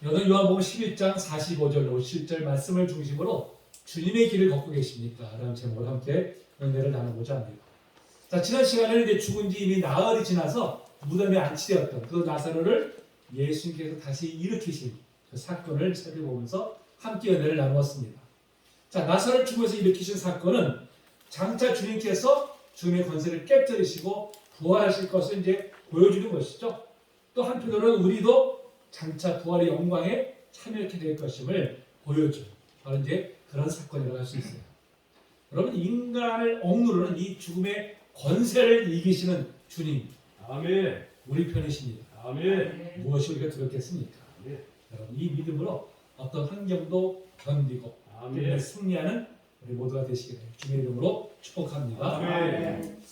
여러분 요한복음 11장 45절 57절 말씀을 중심으로 주님의 길을 걷고 계십니까? 라는 제목으로 함께 은혜를 나눠보자 합니다. 자, 지난 시간에는 이제 죽은 지 이미 나흘이 지나서 무덤에 안치되었던 그 나사로를 예수님께서 다시 일으키신 그 사건을 살펴보면서 함께 은혜를 나누었습니다. 자, 나사로를 죽음에서 일으키신 사건은 장차 주님께서 주님의 권세를 깨뜨리시고 부활하실 것을 이제 보여주는 것이죠. 또 한편으로는 우리도 장차 부활의 영광에 참여하게 될 것임을 보여주는 바로 이제 그런 사건이라고 할 수 있어요. 여러분, 인간을 억누르는 이 죽음의 권세를 이기시는 주님, 아멘. 우리 편이십니다. 아멘. 무엇이 우리가 두렵겠습니까? 아멘. 여러분, 이 믿음으로 어떤 환경도 견디고 아멘. 승리하는 우리 모두가 되시기를 주님의 이름으로 축복합니다. 아멘.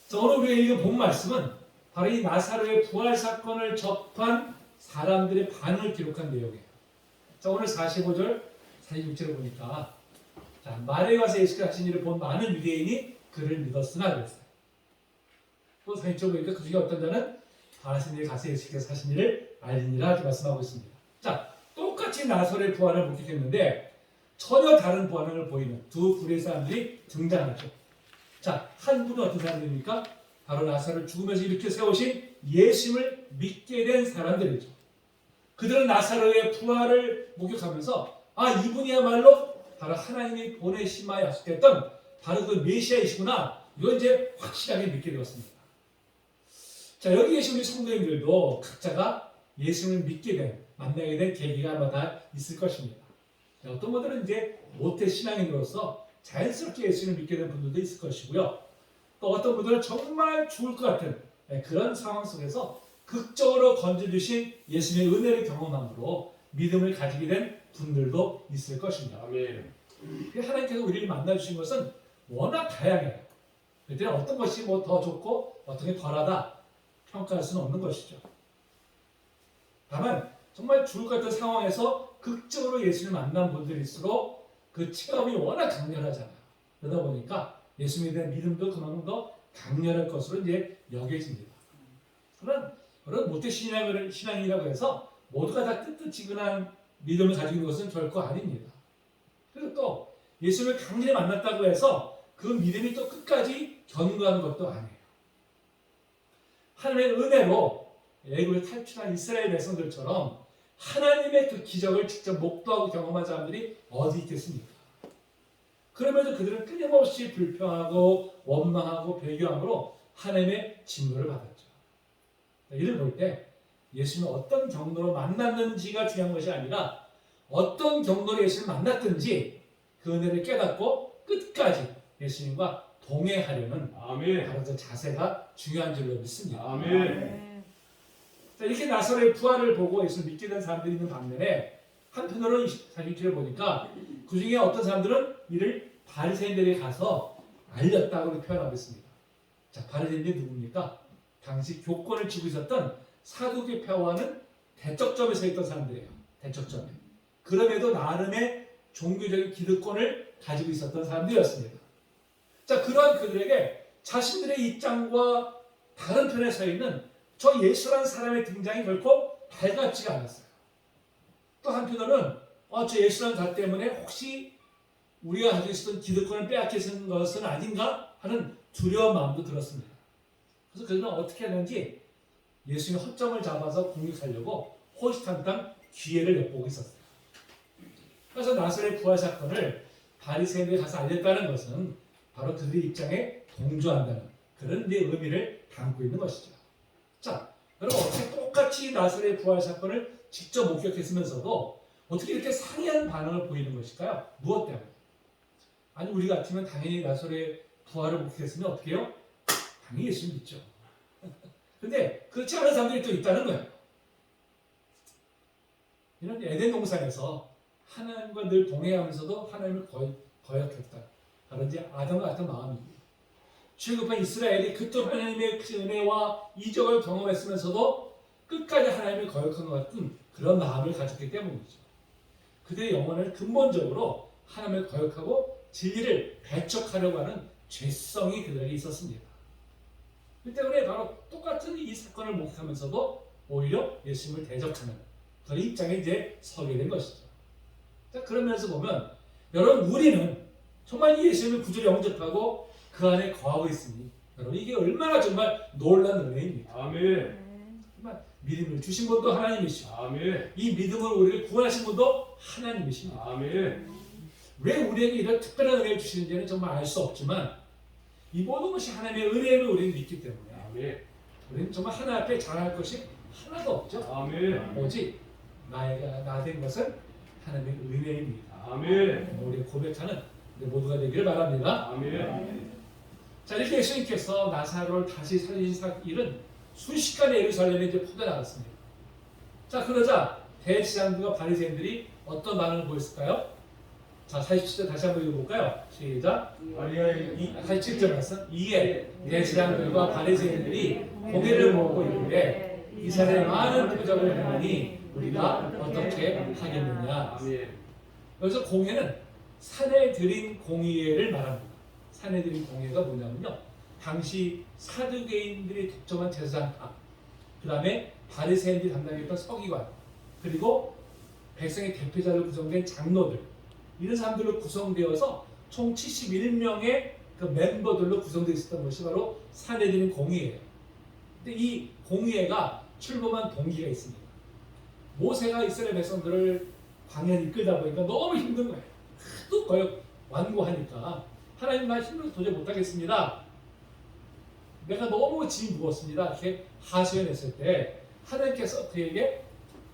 자, 오늘 우리가 읽은 본 말씀은 바로 이 나사로의 부활 사건을 접한 사람들의 반응을 기록한 내용이에요. 자, 오늘 45절, 46절을 보니까 자, 말에 가서 예수께서 하신 일을 본 많은 유대인이 그를 믿었으나 그랬어요. 또 46절 보니까 그 중에 어떤 자는 바라신 일에 가서 예수께서 하신 일을 알리니라 이렇게 말씀하고 있습니다. 자, 똑같이 나사로의 부활을 목격했는데 전혀 다른 반응을 보이는 두 부류의 사람들이 등장하죠. 자, 한 분은 어떤 사람들입니까? 바로 나사로를 죽음에서 일으켜 세우신 예수님을 믿게 된 사람들이죠. 그들은 나사로의 부활을 목격하면서 이분이야말로 바로 하나님이 보내심하 약속했던 바로 그 메시아이시구나, 이건 이제 확실하게 믿게 되었습니다. 자, 여기 계신 우리 성도님들도 각자가 예수님을 믿게 된, 만나게 된 계기가 아마 다 있을 것입니다. 어떤 분들은 이제 모태 신앙인으로서 자연스럽게 예수님을 믿게 된 분들도 있을 것이고요. 또 어떤 분들은 정말 죽을 것 같은 그런 상황 속에서 극적으로 건져주신 예수님의 은혜를 경험함으로 믿음을 가지게 된 분들도 있을 것입니다. 아멘. 하나님께서 우리를 만나주신 것은 워낙 다양해요. 그때 어떤 것이 뭐 더 좋고 어떤 게 덜하다 평가할 수는 없는 것이죠. 다만 정말 죽을 것 같은 상황에서 극적으로 예수님을 만난 분들일수록 그 체험이 워낙 강렬하잖아요. 그러다 보니까 예수님에 대한 믿음도 그만큼 더 강렬할 것으로 이제 여겨집니다. 그런 모태 신앙이라고 해서 모두가 다 뜨뜻지근한 믿음을 가지고 있는 것은 결코 아닙니다. 그리고 또 예수님을 강렬히 만났다고 해서 그 믿음이 또 끝까지 견고한 것도 아니에요. 하나님의 은혜로 애굽을 탈출한 이스라엘 백성들처럼 하나님의 그 기적을 직접 목도하고 경험한 사람들이 어디 있겠습니까? 그러면서 그들은 끊임없이 불평하고 원망하고 배교함으로 하나님의 진노를 받았죠. 이를 볼 때 예수님을 어떤 경로로 만났는지가 중요한 것이 아니라 어떤 경로로 예수님을 만났든지 그 은혜를 깨닫고 끝까지 예수님과 동행하려는 아멘. 바로 그 자세가 중요한 줄로 믿습니다. 아멘. 자, 이렇게 나사로의 부활을 보고 예수를 믿게 된 사람들이 있는 반면에 한편으로는 24절을 보니까 그 중에 어떤 사람들은 이를 바리새인들에게 가서 알렸다고 표현하고 있습니다. 자, 바리새인들이 누굽니까? 당시 교권을 쥐고 있었던 사두개파와는 대척점에 서 있던 사람들이에요. 대척점에. 그럼에도 나름의 종교적인 기득권을 가지고 있었던 사람들이었습니다. 자, 그러한 그들에게 자신들의 입장과 다른 편에 서 있는 저 예수라는 사람의 등장이 결코 달갑지가 않았어요. 또 한편으로는 저 예수라는 자 때문에 혹시 우리가 가지고 있었던 기득권을 빼앗기는 것은 아닌가 하는 두려운 마음도 들었습니다. 그래서 그들은 어떻게 하는지 예수님의 허점을 잡아서 공격하려고 호시탐탐 기회를 엿보고 있었어요. 그래서 나사로의 부활 사건을 바리새인들에 가서 알렸다는 것은 바로 그들의 입장에 동조한다는 그런 의미를 담고 있는 것이죠. 자, 여러분, 어떻게 똑같이 나사로의 부활 사건을 직접 목격했으면서도 어떻게 이렇게 상이한 반응을 보이는 것일까요? 무엇 때문에? 아니, 우리 같으면 당연히 나사로의 부활을 목격했으면 어떻게 해요? 당연히 예수 믿죠. 근데 그렇지 않은 사람들이 또 있다는 거예요. 이런 에덴 동산에서 하나님과 늘 동행하면서도 하나님을 거역했다. 바로 이제 아담과 같은 마음입니다. 출애굽한 이스라엘이 그토록 하나님의 그 은혜와 이적을 경험했으면서도 끝까지 하나님을 거역한 것 같은 그런 마음을 가졌기 때문이죠. 그들의 영혼을 근본적으로 하나님을 거역하고 진리를 배척하려고 하는 죄성이 그들에게 있었습니다. 그 때문에 바로 똑같은 이 사건을 목격하면서도 오히려 예수님을 대적하는 그런 입장에 이제 서게 된 것이죠. 자, 그런 면에서 보면 여러분 우리는 정말 이 예수님을 구주로 영접하고 그 안에 거하고 있으니 여러분 이게 얼마나 정말 놀라운 은혜입니다. 아멘. 정말 믿음을 주신 분도 하나님이시고 아멘. 이 믿음으로 우리를 구원하신 분도 하나님이십니다. 아멘. 왜 우리에게 이런 특별한 은혜를 주시는지는 정말 알 수 없지만 이 모든 것이 하나님의 은혜를 우리는 믿기 때문에 아멘. 우리는 정말 하나 앞에 잘할 것이 하나도 없죠. 아멘. 오직 나 된 것은 하나님의 은혜입니다. 아멘. 우리 고백하는 우리 모두가 되기를 바랍니다. 아멘. 자, 이렇게 예수님께서 나사로를 다시 살리신 일은 순식간에 예루살렘에 이제 퍼져나갔습니다. 자, 그러자 대제사장들과 바리새인들이 어떤 반응을 보였을까요? 자, 47절 다시 한번 읽어볼까요? 시작. 47절 말씀. 이에 대제사장들과 바리새인들이 공회를 모으고 이르되 이스라엘의 많은 표적을 보니 우리가 어떻게 하겠느냐. 아멘. 여기서 공회는 산에 들인 공의회를 말합니다. 산에 들인 공의회가 뭐냐면요, 당시 사두개인들이 독점한 제사장파, 그 다음에 바리새인들이 담당했던 서기관, 그리고 백성의 대표자로 구성된 장로들, 이런 사람들로 구성되어서 총 71명의 그 멤버들로 구성되어 있었던 것이 바로 산에 들인 공의회예요. 근데 이 공의회가 출범한 동기가 있습니다. 모세가 이스라엘 백성들을 광야를 이끌다 보니까 너무 힘든 거예요. 하도 거역 완고하니까 하나님 나 힘들어서 도저히 못하겠습니다. 내가 너무 짐이 무겁습니다. 이렇게 하소연했을 때 하나님께서 그에게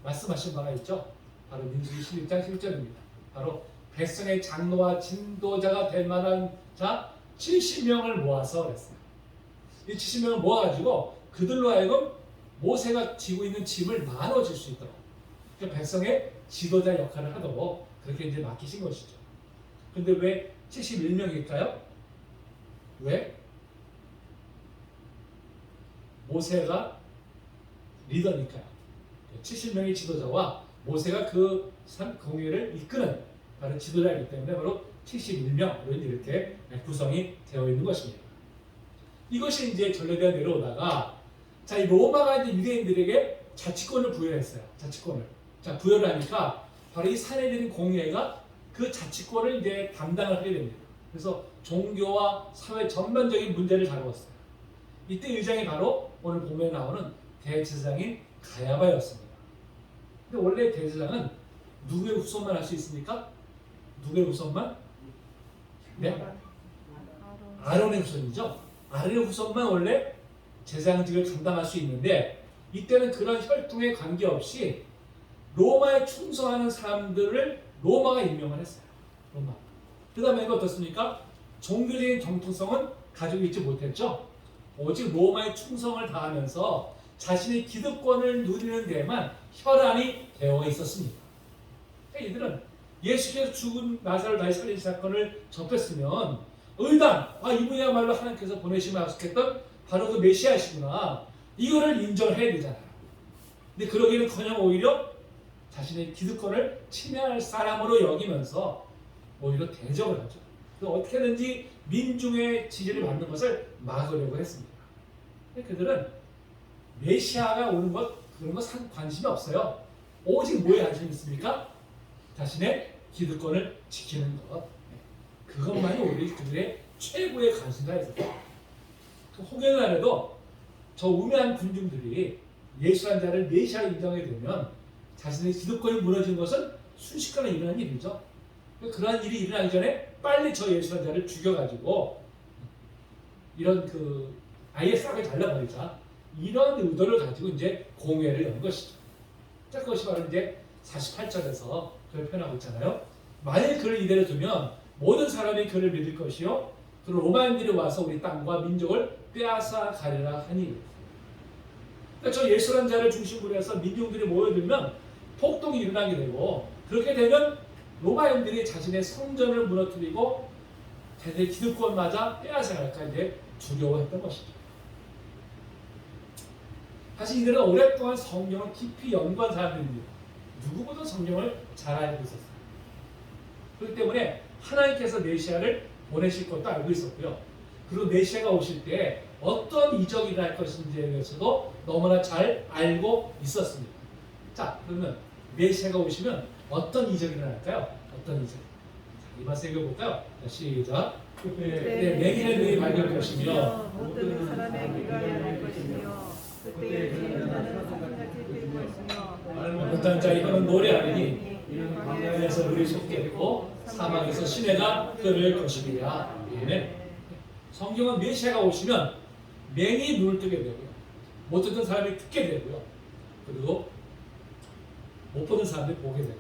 말씀하신 바가 있죠. 바로 민수기 11장 1절입니다. 바로 백성의 장로와 진도자가 될 만한 자 70명을 모아서 그랬어요. 이 70명을 모아가지고 그들로 하여금 모세가 지고 있는 짐을 나눠줄 수 있도록 그러니까 백성의 지도자 역할을 하도록 그렇게 이제 맡기신 것이죠. 근데 왜 71명일까요? 왜? 모세가 리더니까요. 70명의 지도자와 모세가 그 공회를 이끄는 바로 지도자이기 때문에 바로 71명으로 이렇게 구성이 되어 있는 것입니다. 이것이 이제 전례대로 내려오다가 자, 이 로마가 이제 유대인들에게 자치권을 부여했어요. 자치권을. 자, 부여를 하니까 바로 이 산헤드린 공회가 그 자치권을 이제 담당을 하게 됩니다. 그래서 종교와 사회 전반적인 문제를 다루었어요. 이때 의장이 바로 오늘 본문에 나오는 대제사장인 가야바였습니다. 근데 원래 대제사장은 누구의 후손만 할 수 있습니까? 누구의 후손만? 네? 아론의 후손이죠. 아론의 후손만 원래 제사장직을 감당할 수 있는데 이때는 그런 혈통에 관계없이 로마에 충성하는 사람들을 로마가 임명을 했어요. 로마. 그 다음에 이거 어떻습니까? 종교적인 정통성은 가지고 있지 못했죠. 오직 로마에 충성을 다하면서 자신의 기득권을 누리는 데만 혈안이 되어 있었습니다. 그러니까 이들은 예수께서 죽은 나사로를 다시 살린 사건을 접했으면 의당, 이분이야말로 하나님께서 보내시면 약속했던 바로 그 메시아시구나. 이거를 인정해야 되잖아요. 근데 그러기는커녕 오히려 자신의 기득권을 침해할 사람으로 여기면서 오히려 대적을 하죠. 그래서 어떻게든지 민중의 지지를 받는 것을 막으려고 했습니다. 그들은 메시아가 오는 것 그런 거 관심이 없어요. 오직 뭐에 관심이 있습니까? 자신의 기득권을 지키는 것. 그것만이 오히려 그들의 최고의 관심사 있었어요. 그 혹여나라도 저 우매한 군중들이 예수란 자를 메시아 인정하게 되면 자신의 기득권이 무너지는 것은 순식간에 일어난 일이죠. 그러한 일이 일어나기 전에 빨리 저 예수란 자를 죽여가지고 이런 아예 싹을 잘라버리자 이런 의도를 가지고 이제 공회를 연 것이죠. 자, 그것이 바로 이제 48절에서 그걸 표현하고 있잖아요. 만일 그를 이대로 두면 모든 사람이 그를 믿을 것이요 그리고 로마인들이 와서 우리 땅과 민족을 빼앗아 가리라 하니. 그러니까 저 예수란 자를 중심으로 해서 민중들이 모여들면 폭동이 일어나게 되고 그렇게 되면 로마인들이 자신의 성전을 무너뜨리고 자신의 기득권마저 빼앗아 갈까 이제 두려워했던 것이죠. 사실 이들은 오랫동안 성경을 깊이 연구한 사람들입니다. 누구보다 성경을 잘 알고 있었어요. 그렇기 때문에 하나님께서 메시아를 보내실 것도 알고 있었고요. 그리고 메시아가 오실 때 어떤 이적이 일어날 것인지에 대해서도 너무나 잘 알고 있었습니다. 자, 그러면 메시아가 오시면 어떤 이적이 일어날까요? 어떤 이적? 자, 이 말씀 읽어볼까요? 자, 시작. 그때 맹인의 눈이 밝을 것이며 못 듣는 사람의 귀가 열릴 것이며 그때의 주인은 나는 성같이 될 것이며 못한 자 이거는 노래하리니 광야에서 물이 솟겠고 사막에서 시내가 끓을 것이리라. 예. 성경은 메시아가 오시면 맹이 눈을 뜨게 되고요. 못 듣는 사람이 듣게 되고요. 그리고 못 보는 사람들이 보게 되고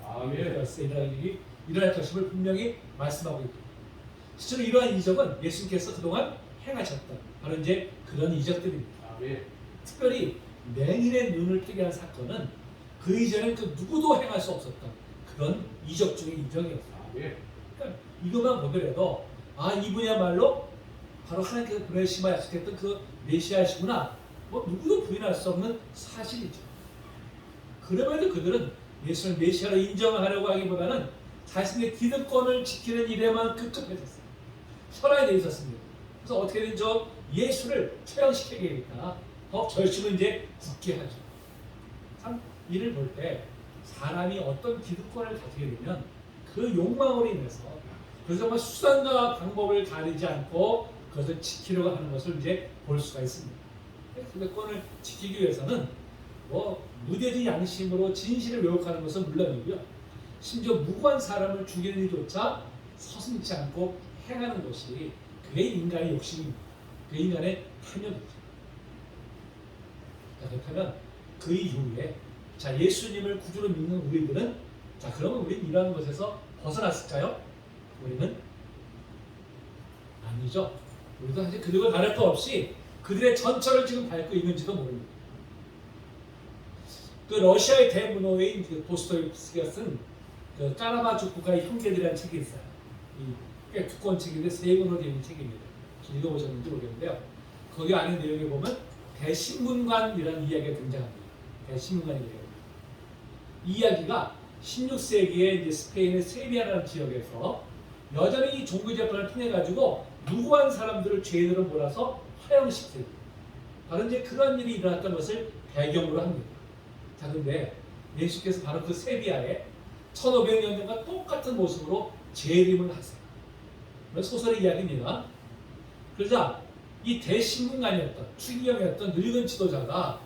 이런 일이 일어날 것임을 분명히 말씀하고 있고, 실제로 이러한 이적은 예수님께서 그동안 행하셨던 바로 이제 그런 이적들입니다. 특별히 맹인의 눈을 뜨게 한 사건은 그 이전에 그 누구도 행할 수 없었던 그런 이적 중의 이적이었어요. 그러니까 이것만 보더라도 아, 이분이야말로 바로 하나님께서 보내시마 약속했던 그 메시아시구나, 뭐 누구도 부인할 수 없는 사실이죠. 그럼에도 그들은 예수를 메시아로 인정하려고 하기보다는 자신의 기득권을 지키는 일에만 급급해졌어요. 혈안이 되어 있었습니다. 그래서 어떻게든 저 예수를 처형시켜야겠다. 절심을 이제 굳게 하죠. 참 이를 볼 때 사람이 어떤 기득권을 가지게 되면 그 욕망으로 인해서 그래서 정말 수단과 방법을 가리지 않고 그것을 지키려고 하는 것을 이제 볼 수가 있습니다. 기득권을 지키기 위해서는 뭐 무뎌진 양심으로 진실을 왜곡하는 것은 물론이고요. 심지어 무고한 사람을 죽이는 일조차 서슴지 않고 행하는 것이 그게 인간의 욕심입니다. 그게 인간의 탐욕이죠. 그렇다면 그 이후에 자, 예수님을 구주로 믿는 우리들은 자, 그러면 우리는 이러한 것에서 벗어났을까요? 우리는 아니죠. 우리도 사실 그들과 다를 것 없이 그들의 전철을 지금 밟고 있는지도 모릅니다. 그 러시아의 대문호인 그 도스토옙스키가 쓴 그 까라바주 국가의 형제들이라는 책이 있어요. 꽤 두꺼운 책인데 3권으로 되어 있는 책입니다. 읽어보셨는지 모르겠는데요. 거기 안에 내용에 보면 대신문관이라는 이야기가 등장합니다. 대신문관이래요. 이 이야기가 16세기에 이제 스페인의 세비야라는 지역에서 여전히 이 종교 재판을 통해 가지고 무고한 사람들을 죄인으로 몰아서 화형시키는 바로 이제 그런 일이 일어났던 것을 배경으로 합니다. 자, 그런데 예수께서 바로 그 세비야에 1500년 전과 똑같은 모습으로 재림을 하세요. 소설의 이야기입니다. 그러자 이 대신문관이었던 추기경이었던 늙은 지도자가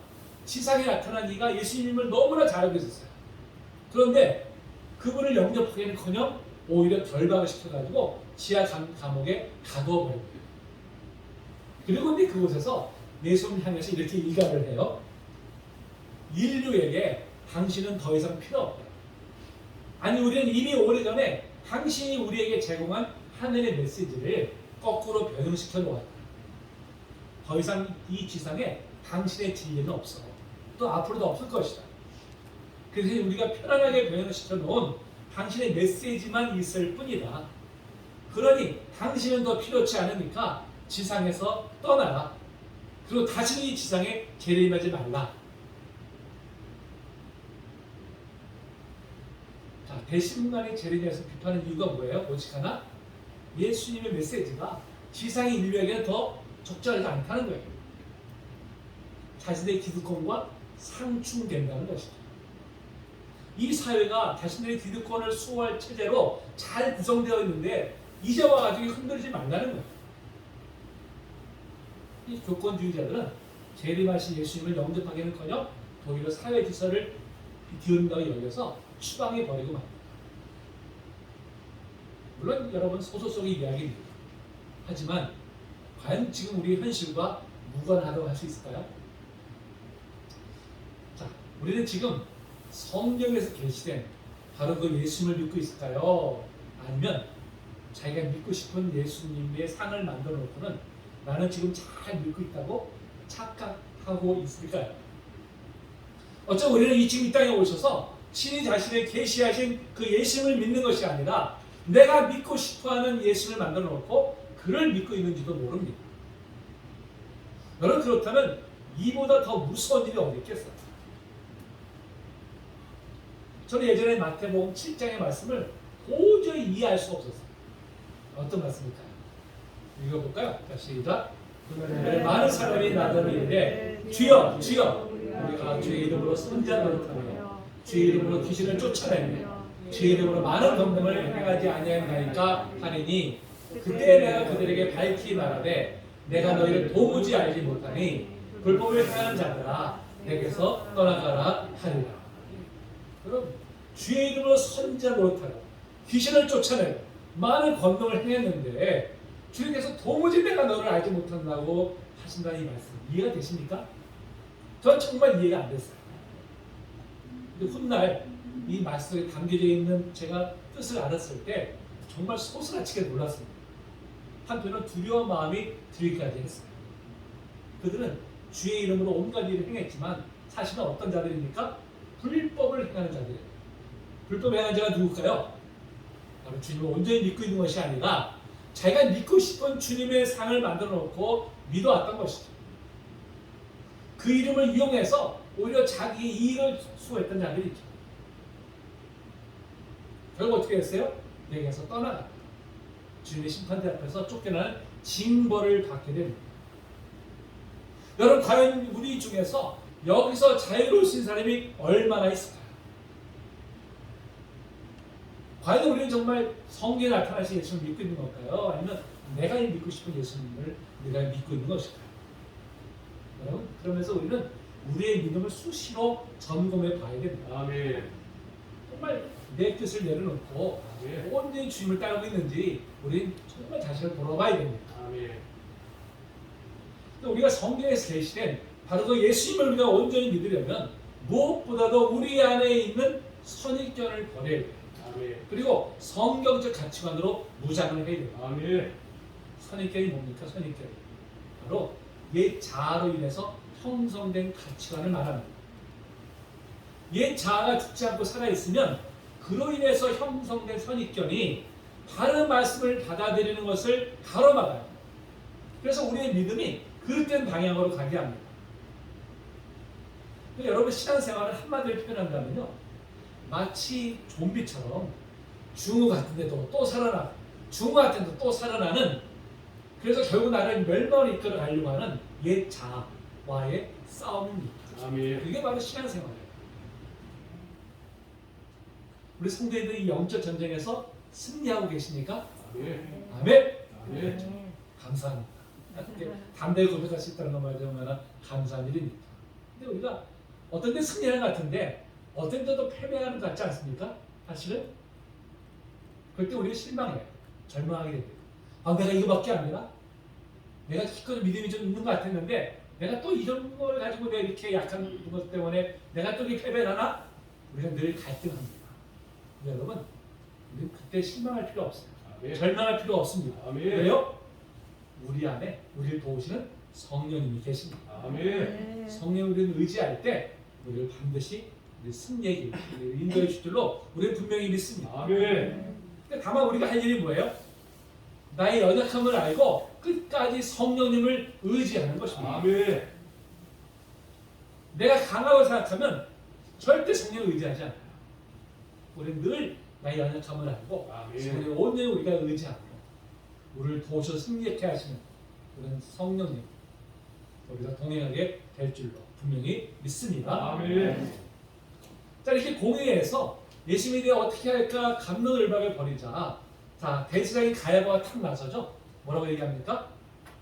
지상에 나타난 이가 예수님을 너무나 잘 알고 있었어요. 그런데 그분을 영접하기는커녕 오히려 결박을 시켜가지고 지하 감옥에 가두어 버립니다. 그리고 이제 그곳에서 예수님을 향해서 이렇게 일갈을 해요. 인류에게 당신은 더 이상 필요 없다. 아니, 우리는 이미 오래전에 당신이 우리에게 제공한 하늘의 메시지를 거꾸로 변형시켜 놓았다. 더 이상 이 지상에 당신의 진리는 없어. 또 앞으로도 없을 것이다. 그래서 우리가 편안하게 변형시켜 놓은 당신의 메시지만 있을 뿐이다. 그러니 당신은 더 필요치 않으니까 지상에서 떠나라. 그리고 다시는 이 지상에 재림하지 말라. 자, 대신문관의 재림에서 비판하는 이유가 뭐예요? 오직 하나, 예수님의 메시지가 지상의 인류에게는 더 적절하지 않다는 거예요. 자신의 기득권과 상충된다는 것이죠. 이 사회가 자신들의 기득권을 수호할 체제로 잘 구성되어 있는데 이제 와가지고 흔들리지 말라는 거예요. 이 교권주의자들은 재림하신 예수님을 영접하기는커녕 오히려 사회 질서를 뒤흔다고 여겨서 추방해 버리고 맙니다. 물론 여러분 소설 속의 이야기입니다. 하지만 과연 지금 우리 현실과 무관하다고 할 수 있을까요? 자, 우리는 지금 성경에서 계시된 바로 그 예수님을 믿고 있을까요? 아니면 자기가 믿고 싶은 예수님의 상을 만들어 놓고는 나는 지금 잘 믿고 있다고 착각하고 있을까요? 어쩌면 우리는 지금 이 땅에 오셔서 신이 자신의 계시하신 그 예수님을 믿는 것이 아니라 내가 믿고 싶어하는 예수를 만들어 놓고 그를 믿고 있는지도 모릅니다. 여러분, 그렇다면 이보다 더 무서운 일이 어디 있겠어요? 저는 예전에 마태복음 7장의 말씀을 도저히 이해할 수 없었어요. 어떤 말씀일까요? 읽어볼까요? 자, 시작. 많은 사람이 나더러 이르되 주여 주여 우리가 주의 이름으로 선지자 노릇하며 주의 이름으로 귀신을 쫓아내며 주의 이름으로 많은 권능을 행하지 아니하니까 하느니 그때 내가 그들에게 밝히 말하되 내가 너희를 도무지 알지 못하니 불법을 행하는 자들아 내게서 떠나가라 하리라. 그럼 주의 이름으로 선지자 노릇하라 귀신을 쫓아내고 많은 권능을 행했는데 주님께서 도무지 내가 너를 알지 못한다고 하신다는 이 말씀 이해가 되십니까? 전 정말 이해가 안 됐어요. 근데 훗날 이 말씀에 담겨져 있는 제가 뜻을 알았을 때 정말 소스라치게 놀랐습니다. 한편은 두려운 마음이 들기까지 했어요. 그들은 주의 이름으로 온갖 일을 행했지만 사실은 어떤 자들입니까? 불법을 행하는 자들이에요. 불법을 행하는 자가 누굴까요? 바로 주님을 온전히 믿고 있는 것이 아니라 자기가 믿고 싶은 주님의 상을 만들어 놓고 믿어왔던 것이죠. 그 이름을 이용해서 오히려 자기의 이익을 수호했던 자들이 있죠. 결국 어떻게 했어요? 내게서 떠나가 주님의 심판대 앞에서 쫓겨나는 징벌을 받게 됩니다. 여러분 과연 우리 중에서 여기서 자유로우신 사람이 얼마나 있을까요? 과연 우리는 정말 성경에 나타나신 예수님을 믿고 있는 걸까요? 아니면 내가 믿고 싶은 예수님을 내가 믿고 있는 것일까요? 여러분 그러면서 우리는 우리의 믿음을 수시로 점검해 봐야 됩니다. 아멘. 정말 내 뜻을 내려놓고 아멘. 온전히 주님을 따르고 있는지 우리는 정말 자신을 돌아봐야 됩니다. 아멘. 우리가 성경에서 계시된 바로 그 예수님을 우리가 온전히 믿으려면 무엇보다도 우리 안에 있는 선입견을 버려야 돼요. 아멘. 그리고 성경적 가치관으로 무장을 해야 돼요. 아멘. 선입견이 뭡니까? 선입견이 바로 옛 자아로 인해서 형성된 가치관을 말합니다. 옛 자아가 죽지 않고 살아있으면 그로 인해서 형성된 선입견이 바른 말씀을 받아들이는 것을 가로막아요. 그래서 우리의 믿음이 그릇된 방향으로 가게 합니다. 여러분 신앙생활을 한마디로 표현한다면요 마치 좀비처럼 중후 같은데도 또 살아나 중후 같은데도 또 살아나는 그래서 결국 나를 멸망을 이끌어 가려고 하는 옛 자아와의 싸움입니다. 아멘. 그게 바로 신앙생활이에요. 우리 성도님들이 이 영적 전쟁에서 승리하고 계십니까? 아멘. 아멘. 아멘. 감사합니다. 담대히 고백할 수 있다는 것 얼마나 감사한 일입니다. 근데 우리가 어떤 데 승리하는 것 같은데 어떤 데도 패배하는 것 같지 않습니까? 사실은 그때 우리가 실망해요. 절망하게 됩니다. 아 내가 이거밖에 안 되나? 내가 기껏 믿음이 좀 있는 것 같았는데 내가 또 이런 걸 가지고 내가 이렇게 약한 것 때문에 내가 또 이렇게 패배를 하나? 우리가 늘 갈등합니다. 여러분 우리는 그때 실망할 필요 없어요. 아멘. 절망할 필요 없습니다. 아멘. 왜요? 우리 안에 우리를 도우시는 성령님이 계십니다. 아멘. 성령 우리는 의지할 때 우리를 반드시 우리 승리의 길, 인도해 줄 줄로 우리는 분명히 믿습니다. 아멘. 다만 우리가 할 일이 뭐예요? 나의 연약함을 알고 끝까지 성령님을 의지하는 것입니다. 아멘. 내가 강하고 생각하면 절대 성령을 의지하지 않아요. 우리는 늘 나의 연약함을 알고 아멘. 성령을 온전히 우리가 의지하고 우리를 도우셔서 승리케 하시는 그런 성령님 우리가 동행하게 될 줄로 분명히 믿습니다. 아멘. 자 이렇게 공회에서 예수님에 대해 어떻게 할까 감론을박을 벌이자 자 대제사장인 가야바가 탁 나서죠. 뭐라고 얘기합니까?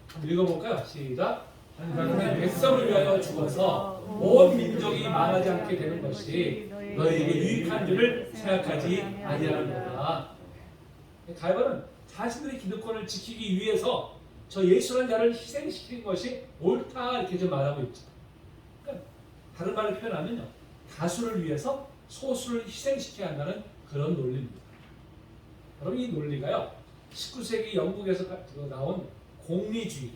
한번 읽어볼까요? 시작. 하나님의 백성을 위하여 죽어서 온 민족이 망하지 않게 되는 것이 너희에게 유익한 줄을 생각하지 아니하는도다. 가야바는 자신들의 기득권을 지키기 위해서 저 예수라는 자를 희생시키는 것이 옳다 이렇게 좀 말하고 있죠. 그러니까 다른 말로 표현하면요. 다수를 위해서 소수를 희생시켜야 한다는 그런 논리입니다. 여러분 이 논리가요. 19세기 영국에서 나온 공리주의의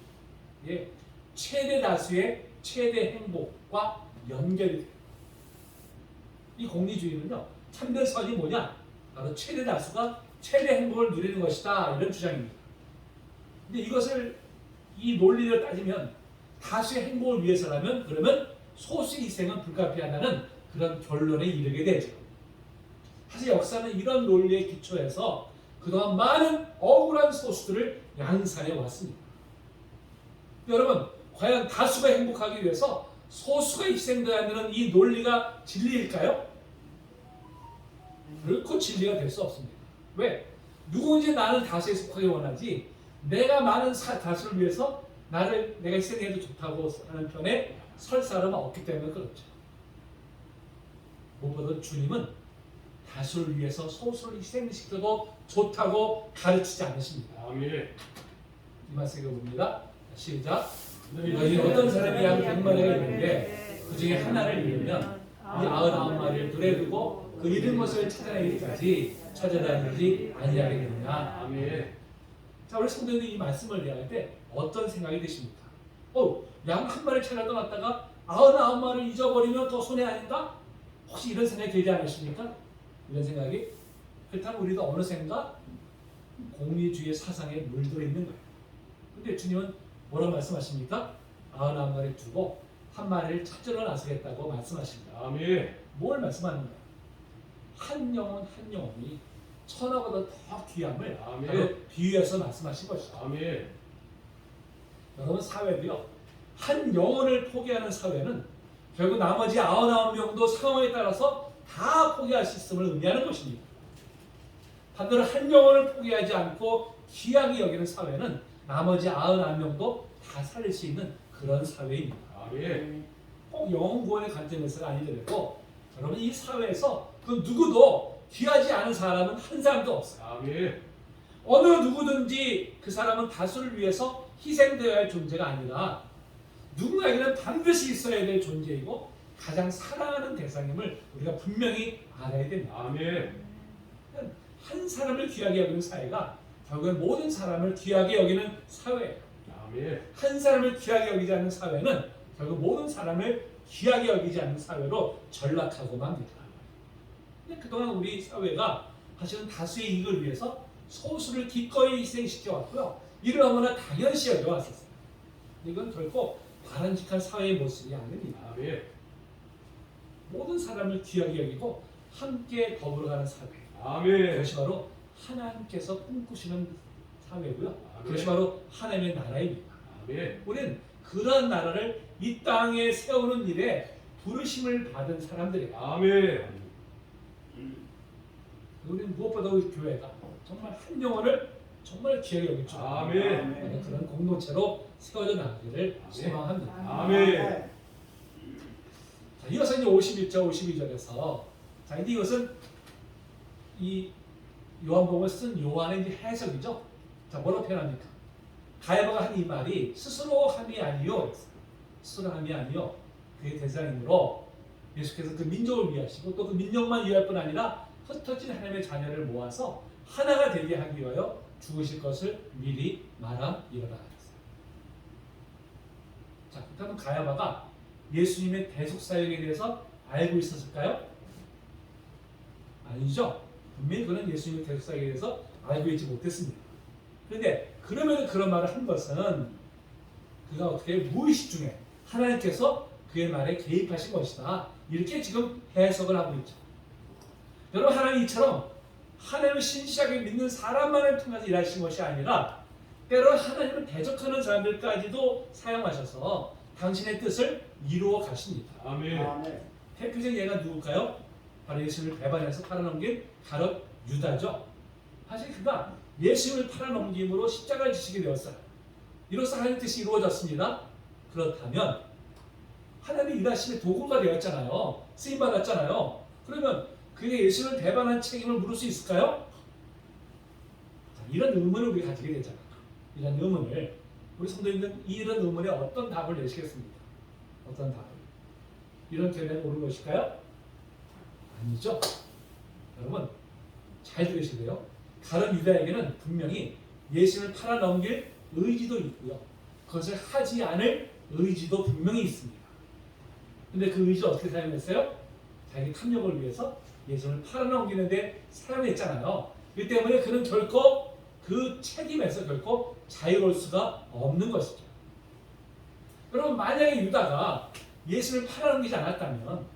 최대 다수의 최대 행복과 연결이 돼요. 이 공리주의는요. 참된 선이 뭐냐? 바로 최대 다수가 최대 행복을 누리는 것이다 이런 주장입니다. 근데 이것을 이 논리를 따지면 다수의 행복을 위해서라면 그러면 소수 희생은 불가피하다는 그런 결론에 이르게 되죠. 사실 역사는 이런 논리에 기초해서 그동안 많은 억울한 소수들을 양산해 왔습니다. 여러분 과연 다수가 행복하기 위해서 소수가 희생되어야 하는 이 논리가 진리일까요? 결코 진리가 될 수 없습니다. 왜? 누구든지 나는 다수에 속하기 원하지 내가 많은 다수를 위해서 내가 희생해도 좋다고 하는 편에 설 사람은 없기 때문에 그렇죠. 무엇보다 주님은 다수를 위해서 소수를 희생시켜도 좋다고 가르치지 않으십니다. 아멘. 이 말씀 읽어봅니다. 시작. 너희 어떤 사람이 양 100마리가 있는데 그 중에 하나를 잃으면 이 99마리를 둘에 두고 그 잃은 것을 찾아내기까지 찾아다니지 아니하겠느냐. 아멘. 자, 우리 성도님들이 이 말씀을 대할 때 어떤 생각이 드십니까? 양 한 마리 찾아 떠났다가 99마리를 잊어버리면 더 손해 아닌가? 혹시 이런 생각이 들지 않으십니까? 이런 생각이? 그렇다면 우리도 어느샌가 공리주의 사상에 물들어 있는 거예요. 근데 주님은 뭐라고 말씀하십니까? 99마리 두고 한 마리를 찾으러 나서겠다고 말씀하십니다. 아멘. 뭘 말씀하는 거예요? 한 영혼이 천하보다 더 귀함을 아멘. 바로 비유해서 말씀하신 것이죠. 아멘. 여러분 사회도요. 한 영혼을 포기하는 사회는 결국 나머지 99명도 상황에 따라서 다 포기할 수 있음을 의미하는 것입니다. 반대로 한 영혼을 포기하지 않고 귀하게 여기는 사회는 나머지 99명도 다 살릴 수 있는 그런 사회입니다. 아멘. 꼭 영혼 구원의 관점에서가 아니더라도 여러분 이 사회에서 그 누구도 귀하지 않은 사람은 한 사람도 없어요. 아멘. 어느 누구든지 그 사람은 다수를 위해서 희생되어야 할 존재가 아니라 누군가에게는 반드시 있어야 될 존재이고 가장 사랑하는 대상임을 우리가 분명히 알아야 됩니다. 아멘. 한 사람을 귀하게 여기는 사회가 결국엔 모든 사람을 귀하게 여기는 사회예요. 아멘. 한 사람을 귀하게 여기지 않는 사회는 결국 모든 사람을 귀하게 여기지 않는 사회로 전락하고 맙니다. 근데 그동안 우리 사회가 사실은 다수의 이익을 위해서 소수를 기꺼이 희생시켜 왔고요. 이를 너무나 당연시 여겨 왔었어요. 이건 결코 바람직한 사회의 모습이 아닙니다. 아멘. 모든 사람을 귀하게 여기고 함께 더불어가는 사회. 아멘. 그것이 바로 하나님께서 꿈꾸시는 사회고요. 아멘. 그것이 바로 하나님의 나라입니다. 아멘. 우리는 그러한 나라를 이 땅에 세우는 일에 부르심을 받은 사람들이에요. 아멘. 우리는 무엇보다 우리 교회가 정말 한 영혼을 정말 귀하게 여길 줄 아멘. 그런 공동체로 세워져 나가기를 아멘. 소망합니다. 아멘. 자, 이어서 이제 51절, 52절에서 자, 이제 이것은 이 요한복음을 쓴 요한의 이제 해석이죠. 자, 뭐라고 표현합니까? 가야바가 한 이 말이 스스로 함이 아니요, 스스로 함이 아니요, 그의 대상이므로 예수께서 그 민족을 위하시고 또 그 민족만 위할 뿐 아니라 흩어진 하나님의 자녀를 모아서 하나가 되게 하기 위하여 죽으실 것을 미리 말함이로라 하셨어요. 자, 그렇다면 가야바가 예수님의 대속 사역에 대해서 알고 있었을까요? 아니죠. 분명히 그는 예수님의 대속 사역에 대해서 알고 있지 못했습니다. 그런데 그러면 그런 말을 한 것은 그가 어떻게 무의식 중에 하나님께서 그의 말에 개입하신 것이다. 이렇게 지금 해석을 하고 있죠. 여러분, 하나님 이처럼 하나님을 신실하게 믿는 사람만을 통해서 일하신 것이 아니라 때로 하나님을 대적하는 사람들까지도 사용하셔서 당신의 뜻을 이루어 가십니다. 아멘. 대표적인 예가 누굴까요? 바로 예수님을 배반해서 팔아넘긴 가룟 유다죠. 사실 그가 예수님을 팔아넘김으로 십자가를 지시게 되었어요. 이로써 하나님의 뜻이 이루어졌습니다. 그렇다면 하나님의 일하심의 도구가 되었잖아요. 쓰임받았잖아요. 그러면 그게 예수님을 배반한 책임을 물을 수 있을까요? 자, 이런 의문을 우리가 가지게 되잖아요. 이런 의문을 우리 성도님들은 이런 의문에 어떤 답을 내시겠습니까? 어떤 답을? 이런 견해는 옳은 것일까요? 아니죠. 여러분 잘 들으시고요. 가룟 유다에게는 분명히 예수님을 팔아넘길 의지도 있고요. 그것을 하지 않을 의지도 분명히 있습니다. 근데 그 의지를 어떻게 사용했어요? 자기 탐욕을 위해서 예수님을 팔아넘기는데 사용했잖아요. 그 때문에 그는 결코 그 책임에서 결코 자유로울 수가 없는 것이죠. 여러분, 만약에 유다가 예수님을 팔아넘기지 않았다면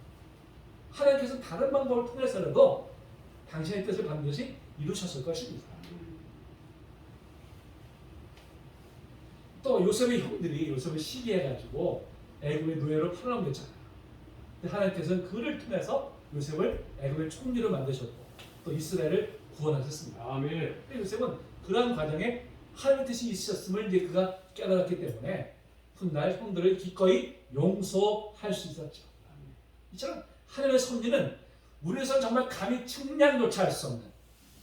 하나님께서 다른 방법을 통해서라도 당신의 뜻을 반드시 이루셨을 것입니다. 또 요셉의 형들이 요셉을 시기해가지고 애굽의 노예로 팔아넘겼잖아요. 근데 하나님께서는 그를 통해서 요셉을 애굽의 총리로 만드셨고 또 이스라엘을 구원하셨습니다. 아멘. 요셉은 그러한 과정에 하나님의 뜻이 있으셨음을 이제 그가 깨달았기 때문에 훗날 형들을 기꺼이 용서할 수 있었죠. 이처럼 하나님의 섭리는 우리에서 정말 감히 측량조차 할 수 없는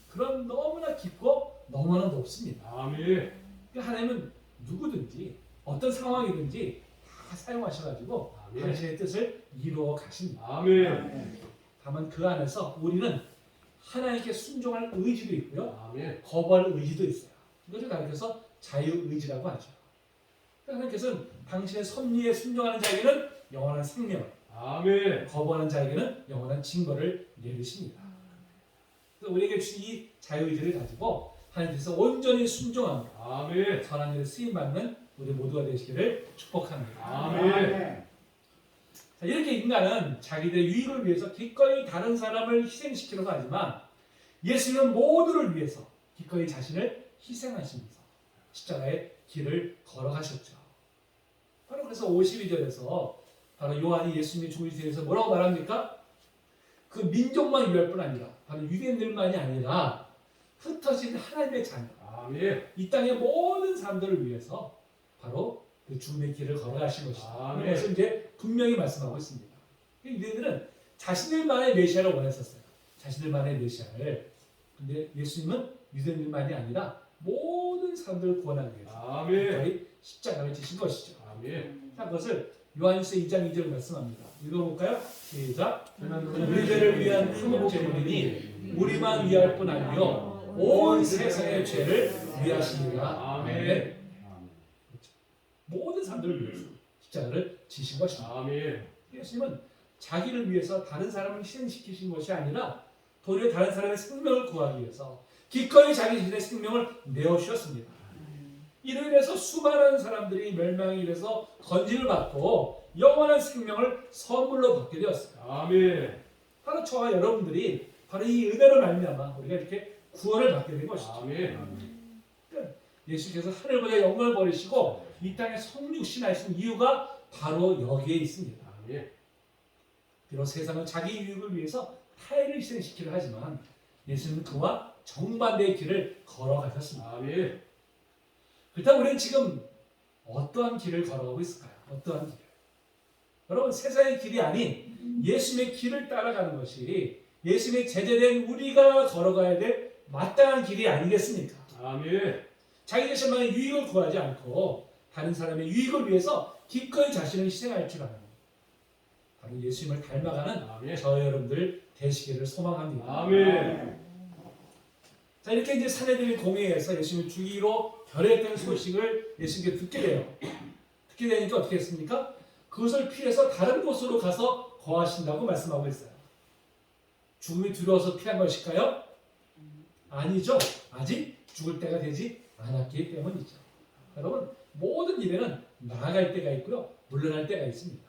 그런 너무나 깊고 너무나 높습니다. 아멘. 그러니까 하나님은 누구든지 어떤 상황이든지 다 사용하셔가지고 아멘. 당신의 뜻을 이루어 가십니다. 아멘. 다만 그 안에서 우리는 하나님께 순종할 의지도 있고요. 아멘. 거부할 의지도 있어요. 이것을 가리켜서 자유의지라고 하죠. 하나님께서는 당신의 섭리에 순종하는 자에게는 영원한 생명을, 아멘. 거부하는 자에게는 영원한 징벌을 내리십니다. 그래서 우리에게 주신 이 자유의지를 가지고 하나님께서 온전히 순종합니다. 아멘. 선한 일에 쓰임받는 우리 모두가 되시기를 축복합니다. 아멘. 자, 이렇게 인간은 자기들의 유익을 위해서 기꺼이 다른 사람을 희생시키려고 하지만 예수님은 모두를 위해서 기꺼이 자신을 희생하시면서 십자가의 길을 걸어가셨죠. 바로 그래서 52절에서 바로 요한이 예수님의 죽으시기 위해서 뭐라고 말합니까? 그 민족만 위할 뿐 아니라 바로 유대인들만이 아니라 흩어진 하나님의 자녀, 아멘. 이 땅의 모든 사람들을 위해서 바로 그 죽음의 길을 걸어가신 것이다. 아멘. 그것을 이제 분명히 말씀하고 있습니다. 유대인들은 자신들만의 메시아를 원했었어요. 자신들만의 메시아를. 근데 예수님은 유대인들만이 아니라 모든 사람들을 구원하기 위해서 아멘. 거의 십자가를 지신 것이죠. 아멘. 자, 그것을 요한일서 2장 2절 말씀합니다. 읽어볼까요? 시작. 우리 우리들을 위한 화목 제물이니 우리만 위할 뿐 아니요 온 세상의 죄를 위하시니라. 아멘. 모든 사람들을 위해서 십자가를 지신 것입니다. 아멘. 예수님은 자기를 위해서 다른 사람을 희생시키신 것이 아니라 도리어 다른 사람의 생명을 구하기 위해서 기꺼이 자기 자신의 생명을 내어주셨습니다. 이로 인해서 수많은 사람들이 멸망에 이래서 건진을 받고 영원한 생명을 선물로 받게 되었어요. 아멘. 바로 저와 여러분들이 바로 이 은혜로 말미암아 우리가 이렇게 구원을 받게 된 것이죠. 아멘. 예수께서 하늘보다 영광을 버리시고 이 땅에 성육신하신 이유가 바로 여기에 있습니다. 아멘. 비록 세상은 자기 유익을 위해서 타인을 희생시키려 하지만 예수님은 그와 정반대의 길을 걸어가셨습니다. 아멘. 그렇다면 우리는 지금 어떠한 길을 걸어가고 있을까요? 어떠한 길? 여러분 세상의 길이 아닌 예수님의 길을 따라가는 것이 예수님의 제자된 우리가 걸어가야 될 마땅한 길이 아니겠습니까? 아멘. 자기 자신만의 유익을 구하지 않고 다른 사람의 유익을 위해서 기꺼이 자신을 희생할 줄 아는 바로 예수님을 닮아가는 아멘. 저 여러분들 되시기를 소망합니다. 아멘. 자, 이렇게 이제 사내들의 공회에서 예수님을 죽이로 결의했다는 소식을 예수님께 듣게 돼요. 듣게 되니까 어떻게 했습니까? 그것을 피해서 다른 곳으로 가서 거하신다고 말씀하고 있어요. 죽음이 두려워서 피한 것일까요? 아니죠. 아직 죽을 때가 되지 않았기 때문이죠. 여러분, 모든 일에는 나아갈 때가 있고요. 물러날 때가 있습니다.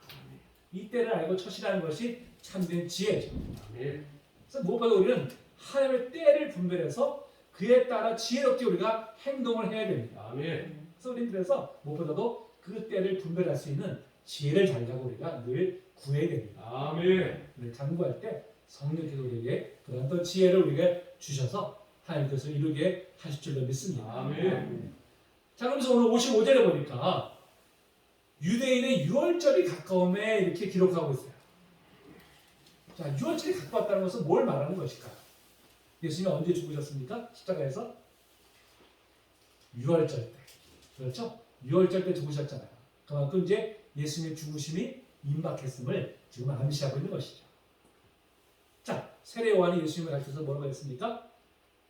이 때를 알고 처신하는 것이 참된 지혜죠. 아멘. 그래서 무엇보다 우리는 하나님의 때를 분별해서 그에 따라 지혜롭게 우리가 행동을 해야 됩니다. 아멘. 그래서 우리는 그래서 무엇보다도 그 때를 분별할 수 있는 지혜를 달라고 우리가 늘 구해야 됩니다. 아멘. 우리를 간구할 때 성령께서 우리에게 그런 또 지혜를 우리에게 주셔서 하나님 것을 이루게 하실 줄로 믿습니다. 아멘. 자, 그래서 오늘 55절에 보니까 유대인의 유월절이 가까움에 이렇게 기록하고 있어요. 자, 유월절이 가까웠다는 것은 뭘 말하는 것일까? 예수님이 언제 죽으셨습니까? 십자가에서? 유월절 때. 그렇죠? 유월절 때 죽으셨잖아요. 그만큼 이제 예수님의 죽으심이 임박했음을 지금 암시하고 있는 것이죠. 자, 세례 요한이 예수님을 가르쳐서 뭐라고 했습니까?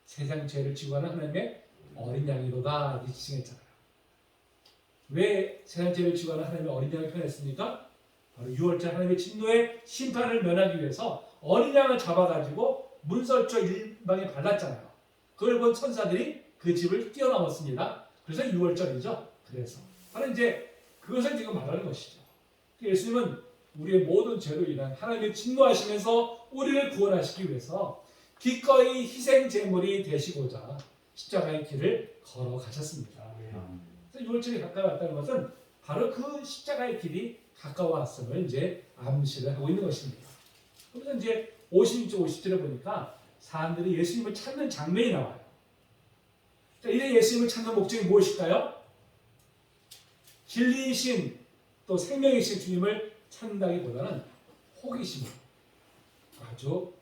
세상 죄를 지고 가는 하나님의 어린 양이로다 이렇게 지칭했잖아요. 왜 세상 죄를 지고 가는 하나님의 어린 양을 표현했습니까? 바로 유월절 하나님의 진노의 심판을 면하기 위해서 어린 양을 잡아가지고 문설주 일방에 발랐잖아요. 그걸 본 천사들이 그 집을 뛰어넘었습니다. 그래서 유월절이죠. 그래서 바로 이제 그것을 지금 말하는 것이죠. 예수님은 우리의 모든 죄로 인한 하나님의 진노하시면서 우리를 구원하시기 위해서 기꺼이 희생 제물이 되시고자 십자가의 길을 걸어가셨습니다. 그래서 유월절이 가까웠다는 것은 바로 그 십자가의 길이 가까웠음을 이제 암시를 하고 있는 것입니다. 그래서 이제 56절 50절에 보니까 사람들이 예수님을 찾는 장면이 나와요. 자, 이래 예수님을 찾는 목적이 무엇일까요? 진리이신 또 생명이신 주님을 찾는다기보다는 호기심으로 아주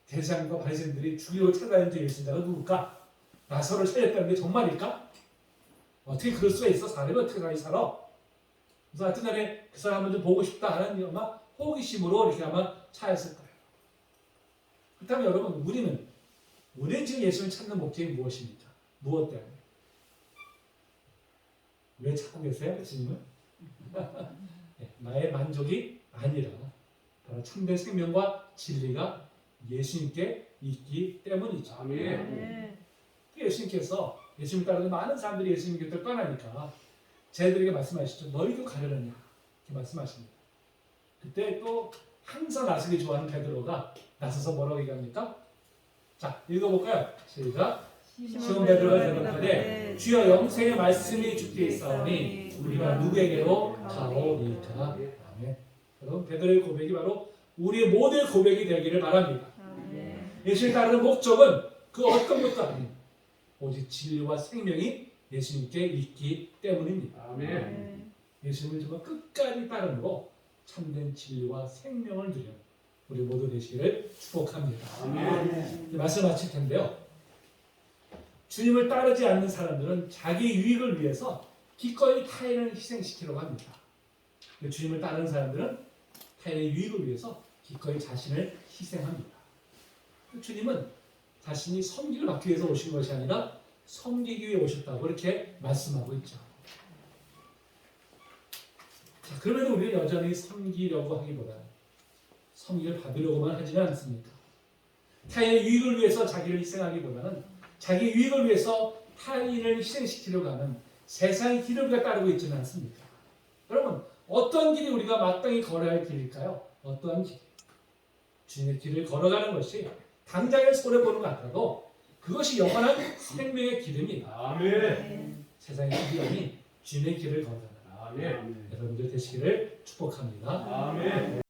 대제사장과 바리새인들이 죽이려고 찾아다니는 예수님자가 누굴까? 나사로를 살렸다는 게 정말일까? 어떻게 그럴 수가 있어? 사람이 어떻게 다시 살아? 그래서 하여튼 간에 그 사람을 좀 보고 싶다 하는 아마 호기심으로 이렇게 아마 차였을 거예요. 그렇다면 여러분, 우리는 지금 예수님을 찾는 목적이 무엇입니까? 무엇 때문에? 왜 찾고 계세요, 예수님을? 나의 만족이 아니라 바로 참된 생명과 진리가 예수님께 있기 때문이죠. 아멘. 예수님께서 예수님 따르는 많은 사람들이 예수님 곁을 떠나니까 쟤들에게 말씀하시죠. 너희도 가려느냐? 이렇게 말씀하십니다. 그때 또 항상 나서기 좋아하는 베드로가 나서서 뭐라고 얘기합니까? 자, 읽어볼까요? 시작. 시몬 베드로가 대답하되 주여 영생의 말씀이 주께 있사오니 우리가 누구에게로 가오리까? 아멘. 여러분, 베드로의 고백이 바로 우리의 모든 고백이 되기를 바랍니다. 예수님 따르는 목적은 그 어떤 것도 아닙니다. 오직 진리와 생명이 예수님께 있기 때문입니다. 아멘. 예수님을 정말 끝까지 따름으로 참된 진리와 생명을 누리는 우리 모두 되시기를 축복합니다. 아멘. 말씀 마칠 텐데요. 주님을 따르지 않는 사람들은 자기 유익을 위해서 기꺼이 타인을 희생시키려고 합니다. 주님을 따르는 사람들은 타인의 유익을 위해서 기꺼이 자신을 희생합니다. 주님은 자신이 섬기를 받기 위해서 오신 것이 아니라 섬기기 위해 오셨다고 이렇게 말씀하고 있죠. 자, 그럼에도 우리는 여전히 섬기려고 하기보다는 섬기를 받으려고만 하지는 않습니까? 타인의 유익을 위해서 자기를 희생하기보다는 자기 유익을 위해서 타인을 희생시키려고 하는 세상의 길을 우리가 따르고 있지는 않습니까? 여러분, 어떤 길이 우리가 마땅히 걸어야 할 길일까요? 어떠한 길? 주님의 길을 걸어가는 것이 당장에 손해보는 것 같아도 그것이 영원한 생명의 길입니다. 아멘. 세상의 길이 아닌 주님의 길을 걸어가는 아멘. 여러분들 되시기를 축복합니다. 아멘.